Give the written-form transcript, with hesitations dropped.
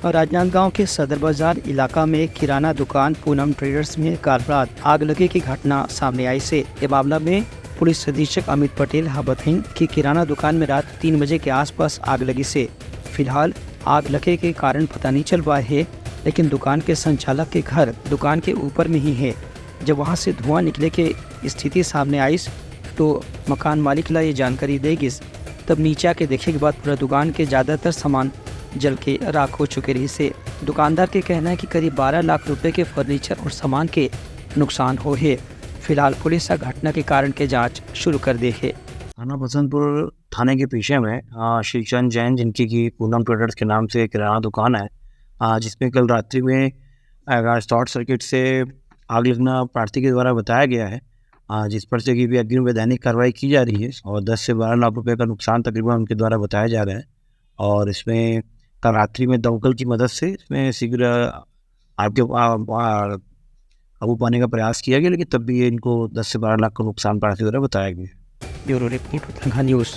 राजनांदगांव के सदर बाजार इलाका में किराना दुकान पूनम ट्रेडर्स में कल रात आग लगे की घटना सामने आई से ये मामला में पुलिस अधीक्षक अमित पटेल बताएं कि किराना दुकान में रात 3 बजे के आसपास आग लगी से फिलहाल आग लगे के कारण पता नहीं चल पाया है, लेकिन दुकान के संचालक के घर दुकान के ऊपर में ही है। जब वहां से धुआं निकले की स्थिति सामने आई तो मकान मालिक ला ये जानकारी देगी, तब नीचे आके देखे के बाद पूरा दुकान के ज़्यादातर सामान जल के राख हो चुके रही से दुकानदार के कहना है कि करीब 12 लाख रुपए के फर्नीचर और सामान के नुकसान हो है। फिलहाल पुलिस घटना के कारण के जांच शुरू कर दी है। थाना बसंतपुर थाने के पीछे में श्रीचंद जैन जिनकी की पूनम ट्रेडर्स के नाम से किराना दुकान है, जिसमें कल रात्रि में शॉर्ट सर्किट से आग लगना प्रार्थी के द्वारा बताया गया है, जिस पर से कि भी अग्रिम वैधानिक कार्रवाई की जा रही है और 10 से 12 लाख रुपए का नुकसान तकरीबन उनके द्वारा बताया जा रहा है। और इसमें कल रात्रि में दमकल की मदद से इसमें शीघ्र आपके काबू पाने का प्रयास किया गया, लेकिन तब भी इनको 10 से 12 लाख का नुकसान प्रार्थी द्वारा बताया गया। Bureau report news.